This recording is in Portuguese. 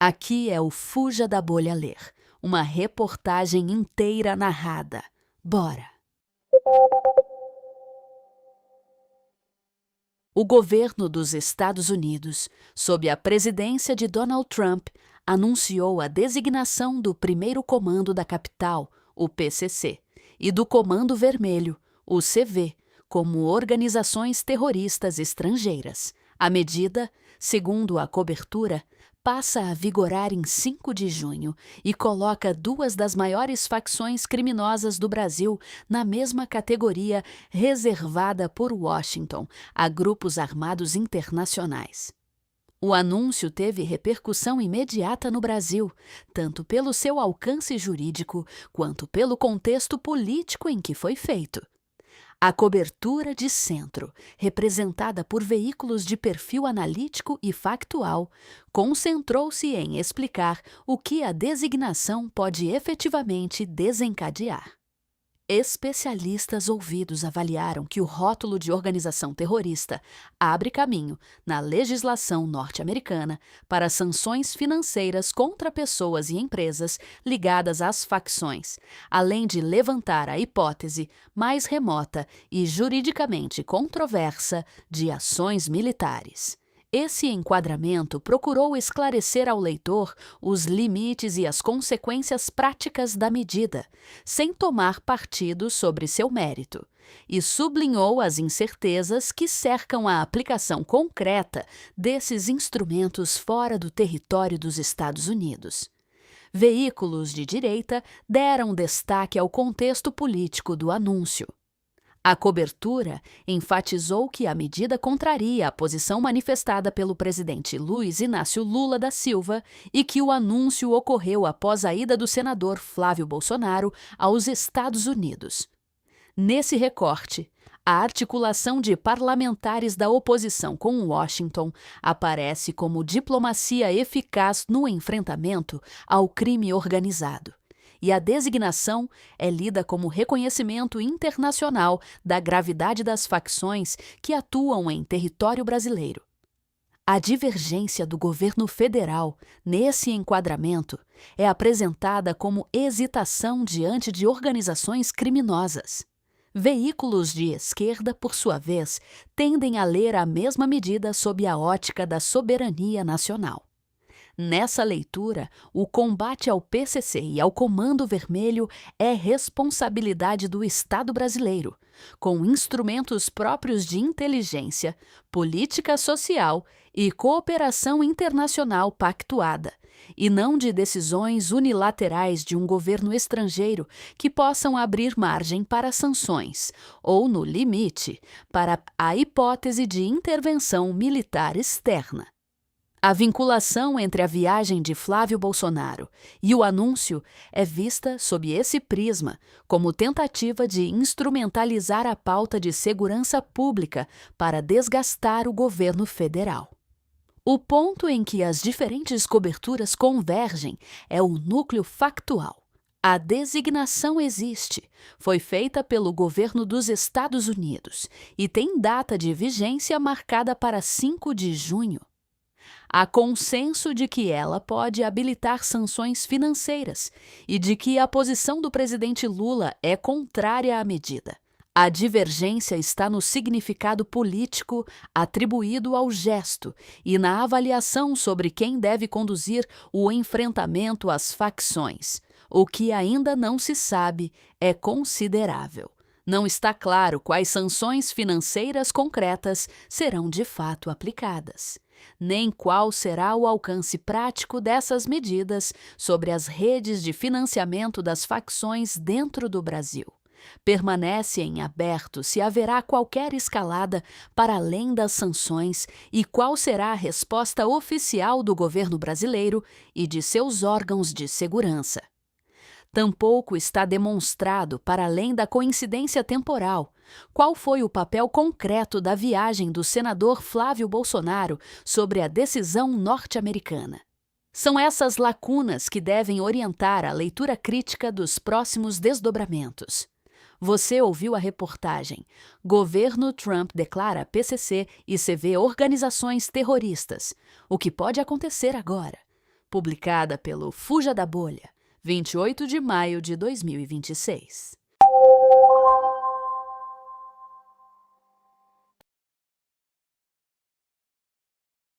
Aqui é o Fuja da Bolha Ler, uma reportagem inteira narrada. Bora! O governo dos Estados Unidos, sob a presidência de Donald Trump, anunciou a designação do Primeiro Comando da Capital, o PCC, e do Comando Vermelho, o CV, como organizações terroristas estrangeiras. A medida, segundo a cobertura, passa a vigorar em 5 de junho e coloca duas das maiores facções criminosas do Brasil na mesma categoria reservada por Washington a grupos armados internacionais. O anúncio teve repercussão imediata no Brasil, tanto pelo seu alcance jurídico quanto pelo contexto político em que foi feito. A cobertura de centro, representada por veículos de perfil analítico e factual, concentrou-se em explicar o que a designação pode efetivamente desencadear. Especialistas ouvidos avaliaram que o rótulo de organização terrorista abre caminho, na legislação norte-americana, para sanções financeiras contra pessoas e empresas ligadas às facções, além de levantar a hipótese mais remota e juridicamente controversa de ações militares. Esse enquadramento procurou esclarecer ao leitor os limites e as consequências práticas da medida, sem tomar partido sobre seu mérito, e sublinhou as incertezas que cercam a aplicação concreta desses instrumentos fora do território dos Estados Unidos. Veículos de direita deram destaque ao contexto político do anúncio. A cobertura enfatizou que a medida contraria a posição manifestada pelo presidente Luiz Inácio Lula da Silva e que o anúncio ocorreu após a ida do senador Flávio Bolsonaro aos Estados Unidos. Nesse recorte, a articulação de parlamentares da oposição com Washington aparece como diplomacia eficaz no enfrentamento ao crime organizado. E a designação é lida como reconhecimento internacional da gravidade das facções que atuam em território brasileiro. A divergência do governo federal nesse enquadramento é apresentada como hesitação diante de organizações criminosas. Veículos de esquerda, por sua vez, tendem a ler a mesma medida sob a ótica da soberania nacional. Nessa leitura, o combate ao PCC e ao Comando Vermelho é responsabilidade do Estado brasileiro, com instrumentos próprios de inteligência, política social e cooperação internacional pactuada, e não de decisões unilaterais de um governo estrangeiro que possam abrir margem para sanções, ou, no limite, para a hipótese de intervenção militar externa. A vinculação entre a viagem de Flávio Bolsonaro e o anúncio é vista sob esse prisma como tentativa de instrumentalizar a pauta de segurança pública para desgastar o governo federal. O ponto em que as diferentes coberturas convergem é o núcleo factual. A designação existe, foi feita pelo governo dos Estados Unidos e tem data de vigência marcada para 5 de junho. Há consenso de que ela pode habilitar sanções financeiras e de que a posição do presidente Lula é contrária à medida. A divergência está no significado político atribuído ao gesto e na avaliação sobre quem deve conduzir o enfrentamento às facções. O que ainda não se sabe é considerável. Não está claro quais sanções financeiras concretas serão de fato aplicadas, nem qual será o alcance prático dessas medidas sobre as redes de financiamento das facções dentro do Brasil. Permanece em aberto se haverá qualquer escalada para além das sanções e qual será a resposta oficial do governo brasileiro e de seus órgãos de segurança. Tampouco está demonstrado, para além da coincidência temporal, qual foi o papel concreto da viagem do senador Flávio Bolsonaro sobre a decisão norte-americana. São essas lacunas que devem orientar a leitura crítica dos próximos desdobramentos. Você ouviu a reportagem Governo Trump declara PCC e CV organizações terroristas. O que pode acontecer agora? publicada pelo Fuja da Bolha, 28 de maio de 2026.